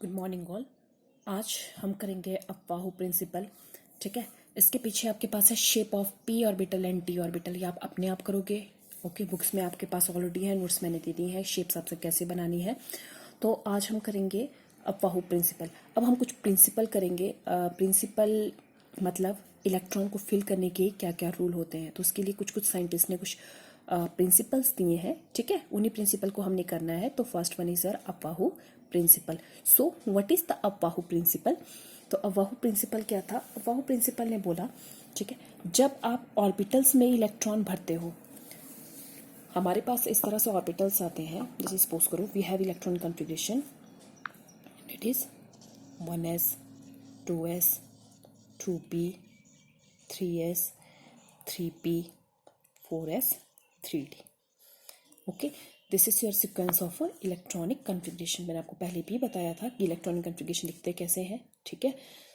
Good morning all. आज हम करेंगे अफवाहू प्रिंसिपल। ठीक है, इसके पीछे आपके पास है shape of P orbital and D orbital. ये आप अपने आप करोगे। ओके, बुक्स में आपके पास ऑलरेडी है, नोट्स मैंने दे दी है, शेप्स आपसे कैसे बनानी है। तो आज हम करेंगे अफवाहू प्रिंसिपल। अब हम कुछ प्रिंसिपल करेंगे। प्रिंसिपल मतलब इलेक्ट्रॉन को फिल करने के क्या क्या रूल होते हैं। तो उसके लिए कुछ कुछ साइंटिस्ट ने कुछ प्रिंसिपल्स दिए हैं। ठीक है, उन्हीं प्रिंसिपल को हमने करना है। तो first one is Aufbau principle. So what is the Aufbau principle? तो अफवाहू प्रिंसिपल क्या था? अफवाहू प्रिंसिपल ने बोला, ठीक है, जब आप ऑर्बिटल्स में इलेक्ट्रॉन भरते हो, हमारे पास इस तरह से ऑर्बिटल्स आते हैं। जैसे सपोज करो we have electron configuration, it is 1s 2s 2p 3s 3p 4s 3d। Okay, this is your sequence of electronic configuration. मैंने आपको पहले भी बताया था कि इलेक्ट्रॉनिक कॉन्फ़िगरेशन लिखते कैसे हैं। ठीक है,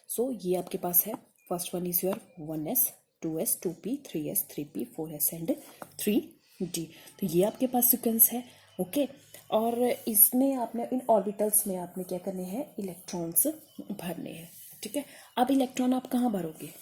सो ये आपके पास है। First one is your 1s 2s 2p 3s 3p 4s and 3d। तो ये आपके पास सीक्वेंस है। ओके, और इसमें आपने इन ऑर्बिटल्स में आपने क्या करने हैं? इलेक्ट्रॉन्स भरने हैं। ठीक है, अब इलेक्ट्रॉन आप कहाँ भरोगे?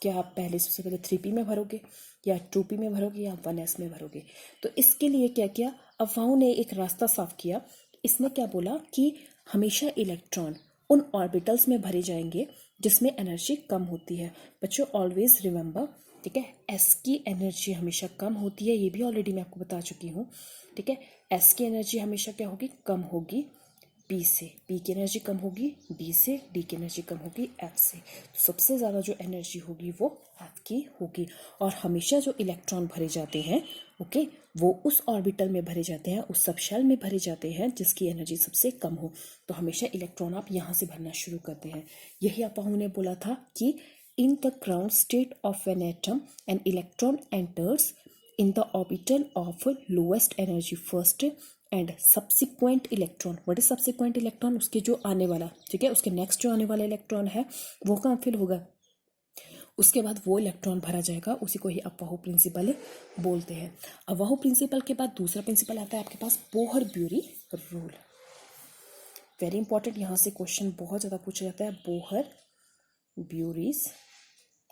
क्या आप पहले सबसे पहले 3p में भरोगे या 2p में भरोगे या 1s में भरोगे? तो इसके लिए क्या किया अफवाहों ने? एक रास्ता साफ किया। इसने क्या बोला कि हमेशा इलेक्ट्रॉन उन ऑर्बिटल्स में भरे जाएंगे जिसमें एनर्जी कम होती है। बच्चों ऑलवेज रिमेंबर, ठीक है, एस की एनर्जी हमेशा कम होती है। ये भी ऑलरेडी मैं आपको बता चुकी हूँ। ठीक है, एस की एनर्जी हमेशा क्या होगी? कम होगी पी से। पी की एनर्जी कम होगी डी से, डी की एनर्जी कम होगी एफ से। तो सबसे ज़्यादा जो एनर्जी होगी वो एफ की होगी। और हमेशा जो इलेक्ट्रॉन भरे जाते हैं, ओके, वो उस ऑर्बिटल में भरे जाते हैं, उस सब शेल में भरे जाते हैं जिसकी एनर्जी सबसे कम हो। तो हमेशा इलेक्ट्रॉन आप यहाँ से भरना शुरू करते हैं। यही अफवाहों ने बोला था कि in the ground state of an atom an electron enters in the orbital of lowest energy first and subsequent electron। what is subsequent electron? उसके जो आने वाला, ठीक है, उसके नेक्स्ट जो आने वाला इलेक्ट्रॉन है वो कहाँ फिल होगा? उसके बाद वो इलेक्ट्रॉन भरा जाएगा। उसी को ही अफवाहू प्रिंसिपल बोलते हैं। अफवाहू प्रिंसिपल के बाद दूसरा प्रिंसिपल आता है आपके पास Bohr Bury rule. Very important, यहाँ से क्वेश्चन बहुत ज़्यादा पूछा जाता है। Bohr Bury's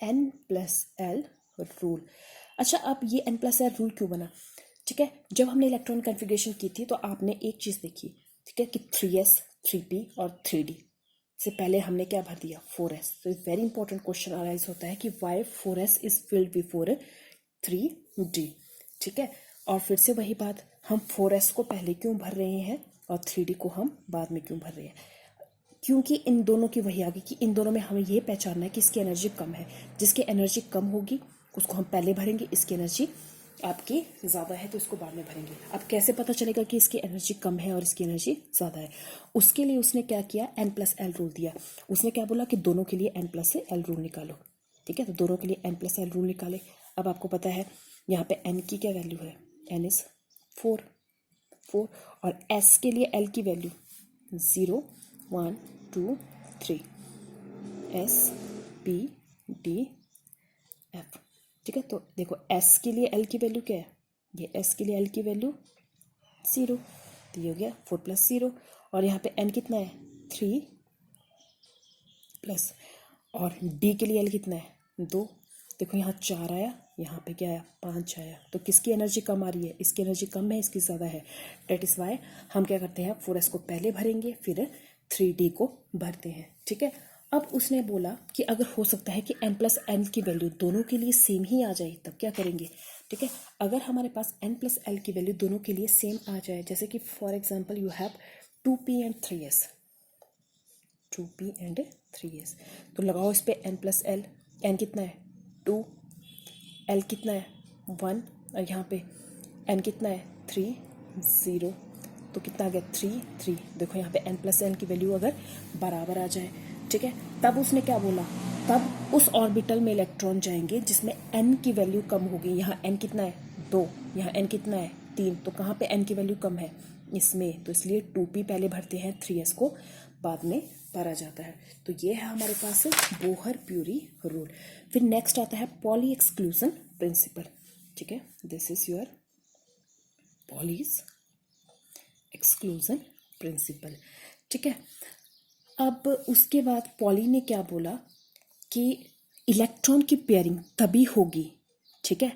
N+L rule. अच्छा, अब ये N+L रूल क्यों बना? ठीक है, जब हमने इलेक्ट्रॉन कॉन्फ़िगरेशन की थी तो आपने एक चीज़ देखी, ठीक है, कि 3s 3p और 3d से पहले हमने क्या भर दिया? 4s। तो वेरी इंपॉर्टेंट क्वेश्चन अराइज होता है कि Y 4s is filled before 3d। ठीक है, और फिर से वही बात, हम 4s को पहले क्यों भर रहे हैं और 3d को हम बाद में क्यों भर रहे हैं? क्योंकि इन दोनों की वही आ गई कि इन दोनों में हमें ये पहचानना है कि इसकी एनर्जी कम है। जिसकी एनर्जी कम होगी उसको हम पहले भरेंगे, इसकी एनर्जी आपकी ज़्यादा है तो इसको बाद में भरेंगे। अब कैसे पता चलेगा कि इसकी एनर्जी कम है और इसकी एनर्जी ज़्यादा है? उसके लिए उसने क्या किया? N+L रूल दिया। उसने क्या बोला कि दोनों के लिए N+L रूल निकालो। ठीक है, तो दोनों के लिए N+L रूल निकाले। अब आपको पता है यहाँ पे N की क्या वैल्यू है? N इज़ 4 और S के लिए L की value 0 1 2 3 S P D F। ठीक है, तो देखो S के लिए L की वैल्यू क्या है? ये S के लिए L की वैल्यू 0, तो ये हो गया 4 + 0। और यहाँ पे N कितना है? 3 प्लस, और D के लिए L कितना है? 2। देखो यहाँ 4 आया, यहाँ पे क्या आया? 5 आया। तो किसकी एनर्जी कम आ रही है? इसकी एनर्जी कम है, इसकी ज़्यादा है। डेट इज़ वाई हम क्या करते हैं? 4s को पहले भरेंगे फिर 3d को भरते हैं। ठीक है, अब उसने बोला कि अगर हो सकता है कि N+L की वैल्यू दोनों के लिए सेम ही आ जाए तब क्या करेंगे? ठीक है, अगर हमारे पास N+L की वैल्यू दोनों के लिए सेम आ जाए, जैसे कि for example you have 2p and 3s, 2p and 3s, तो लगाओ इस पे N+L। N कितना है? 2, L कितना है? 1, और यहाँ पे N कितना है? 3 0, तो कितना आ गया? 3 3। देखो यहाँ पे N+L की वैल्यू अगर बराबर आ जाए, ठीक है, तब उसने क्या बोला? तब उस ऑर्बिटल में इलेक्ट्रॉन जाएंगे जिसमें N की वैल्यू कम होगी। यहाँ N कितना है? 2, यहाँ N कितना है? 3, तो कहाँ पे N की वैल्यू कम है? इसमें। तो इसलिए 2p पहले भरते हैं, 3s को बाद में भरा जाता है। तो ये है हमारे पास बोहर ब्यूरी रूल। फिर नेक्स्ट आता है पॉली एक्सक्लूजन प्रिंसिपल। ठीक है, this is your Pauli's exclusion principle. ठीक है, अब उसके बाद पॉली ने क्या बोला कि इलेक्ट्रॉन की पेयरिंग तभी होगी, ठीक है,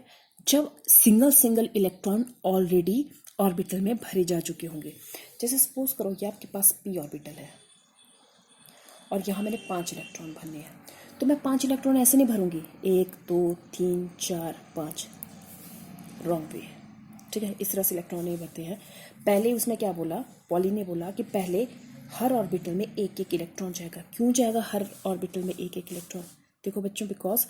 जब single single electron already orbital में भरे जा चुके होंगे। जैसे सपोज करो कि आपके पास पी ऑर्बिटल है और यहाँ मैंने 5 इलेक्ट्रॉन भरने हैं, तो मैं 5 इलेक्ट्रॉन ऐसे नहीं भरूंगी 1 2 3 4 5, रॉन्ग वे, ठीक है, इस तरह से इलेक्ट्रॉन नहीं भरते हैं। पहले उसने क्या बोला, पॉली ने बोला कि पहले हर ऑर्बिटल में एक एक इलेक्ट्रॉन जाएगा। क्यों जाएगा हर ऑर्बिटल में एक एक इलेक्ट्रॉन? देखो बच्चों, बिकॉज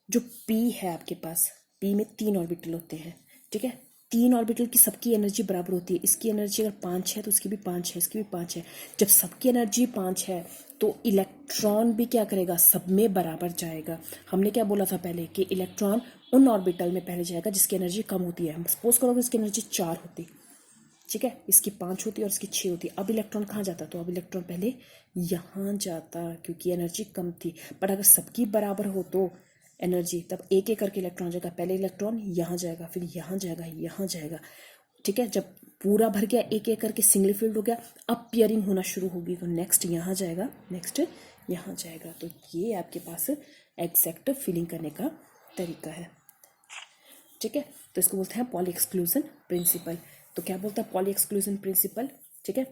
जो पी है आपके पास, पी में 3 ऑर्बिटल होते हैं, ठीक है, 3 ऑर्बिटल की सबकी एनर्जी बराबर होती है। इसकी एनर्जी अगर 5 है तो इसकी भी 5 है, इसकी भी 5 है। जब सबकी एनर्जी 5 है तो इलेक्ट्रॉन भी क्या करेगा, सब में बराबर जाएगा। हमने क्या बोला था पहले कि इलेक्ट्रॉन उन ऑर्बिटल में पहले जाएगा जिसकी एनर्जी कम होती है। हम सपोज करो कि इसकी एनर्जी 4 होती, ठीक है, इसकी 5 होती और इसकी 6 होती। अब इलेक्ट्रॉन कहाँ जाता? तो अब इलेक्ट्रॉन पहले यहाँ जाता क्योंकि एनर्जी कम थी। बट अगर सबकी बराबर हो तो एनर्जी, तब एक एक करके इलेक्ट्रॉन जाएगा। पहले इलेक्ट्रॉन यहाँ जाएगा, फिर यहाँ जाएगा, यहाँ जाएगा, ठीक है। जब पूरा भर गया, एक एक करके सिंगल फील्ड हो गया, अब पेयरिंग होना शुरू होगी। तो नेक्स्ट यहाँ जाएगा, नेक्स्ट यहाँ जाएगा। तो ये आपके पास एग्जैक्ट फिलिंग करने का तरीका है, ठीक है। तो इसको बोलते हैं पॉली एक्सक्लूजन प्रिंसिपल। तो क्या बोलता है पॉली एक्सक्लूजन प्रिंसिपल, ठीक है।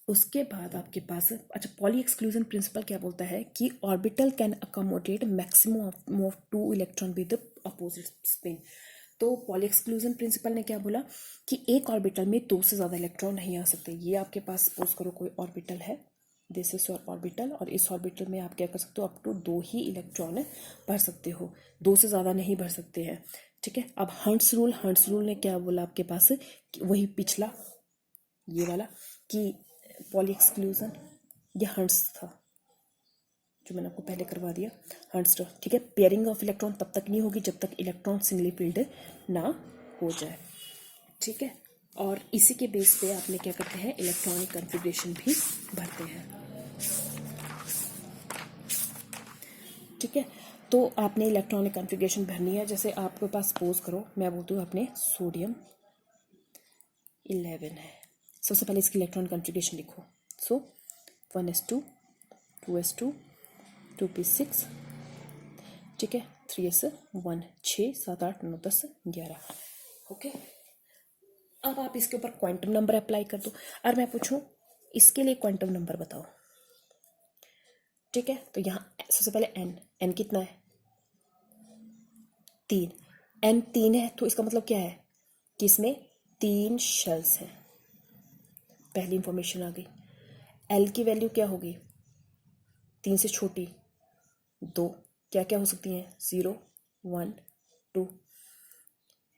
उसके बाद आपके पास, अच्छा, पॉली एक्सक्लूजन प्रिंसिपल क्या बोलता है कि orbital can accommodate maximum of 2 electron with opposite spin. तो पॉली एक्सक्लूजन प्रिंसिपल ने क्या बोला कि एक ऑर्बिटल में 2 से ज़्यादा इलेक्ट्रॉन नहीं आ सकते। ये आपके पास सपोज करो कोई ऑर्बिटल है, दिस इज योर ऑर्बिटल, और इस ऑर्बिटल में आप क्या कर सकते हो, अप टू 2 ही इलेक्ट्रॉन भर सकते हो, 2 से ज़्यादा नहीं भर सकते हैं, ठीक है। अब हंट्स रूल ने क्या बोला आपके पास, वही पिछला ये वाला कि पॉली एक्सक्लूजन, ये हंट्स था जो मैंने आपको पहले करवा दिया, हंट्स, ठीक है। पेयरिंग ऑफ इलेक्ट्रॉन तब तक नहीं होगी जब तक इलेक्ट्रॉन सिंगली फील्ड ना हो जाए, ठीक है। और इसी के बेस पे आपने क्या करते हैं, इलेक्ट्रॉनिक कॉन्फ़िगरेशन भी भरते हैं, ठीक है। तो आपने इलेक्ट्रॉनिक कॉन्फ़िगरेशन भरनी है। जैसे आपके पास सपोज करो मैं बोलती हूँ अपने सोडियम 11 है, सबसे पहले इसकी इलेक्ट्रॉन कॉन्फ़िगरेशन लिखो। सो 1s2 2s2 2p6, ठीक है, 3s1, 6 7 8 9 10 11, ओके। अब आप इसके ऊपर क्वांटम नंबर अप्लाई कर दो। और मैं पूछूं इसके लिए क्वांटम नंबर बताओ, ठीक है। तो यहाँ सबसे पहले एन कितना है, 3, एन 3 है, तो इसका मतलब क्या है कि इसमें 3 शेल्स हैं। पहली इंफॉर्मेशन आ गई। एल की वैल्यू क्या होगी, 3 से छोटी 2, क्या क्या हो सकती हैं, 0 1 2,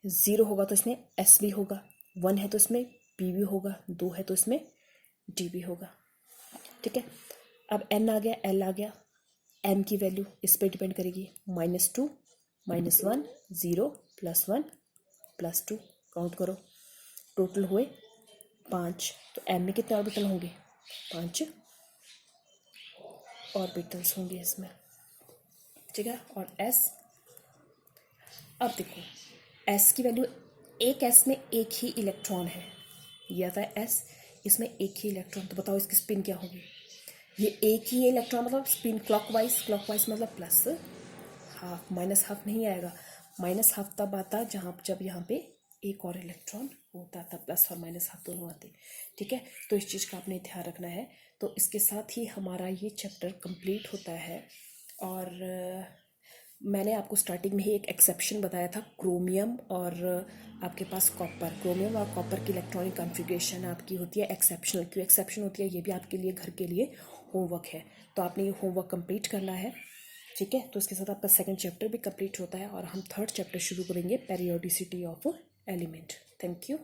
0 होगा तो इसमें एस भी होगा, 1 है तो इसमें पी भी होगा, 2 है तो इसमें डी भी होगा, ठीक है। अब एन आ गया, एल आ गया, एम की वैल्यू इस पर डिपेंड करेगी, -2 -1 0 +1 +2, काउंट करो, टोटल हुए 5। तो एम में कितने ऑर्बिटल होंगे, 5 ऑर्बिटल्स होंगे इसमें, ठीक है। और एस, अब देखो एस की वैल्यू, एक एस में एक ही इलेक्ट्रॉन है, ये आता है एस, इसमें एक ही इलेक्ट्रॉन, तो बताओ इसकी स्पिन क्या होगी। ये एक ही इलेक्ट्रॉन मतलब स्पिन क्लॉकवाइज मतलब प्लस हाफ, माइनस हाफ नहीं आएगा। माइनस हाफ तब आता जब यहाँ पे एक और इलेक्ट्रॉन होता, तब प्लस और माइनस हाफ दोनों आते, ठीक है। तो इस चीज़ का आपने ध्यान रखना है। तो इसके साथ ही हमारा ये चैप्टर कंप्लीट होता है। और मैंने आपको स्टार्टिंग में ही एक एक्सेप्शन बताया था, क्रोमियम और आपके पास कॉपर, क्रोमियम और कॉपर की इलेक्ट्रॉनिक कॉन्फ़िगरेशन आपकी होती है एक्सेप्शनल। क्यों एक्सेप्शनल होती है, ये भी आपके लिए घर के लिए होमवर्क है, तो आपने ये होमवर्क कंप्लीट करना है, ठीक है। तो इसके साथ आपका सेकंड चैप्टर भी कंप्लीट होता है और हम थर्ड चैप्टर शुरू करेंगे, periodicity of element. Thank you.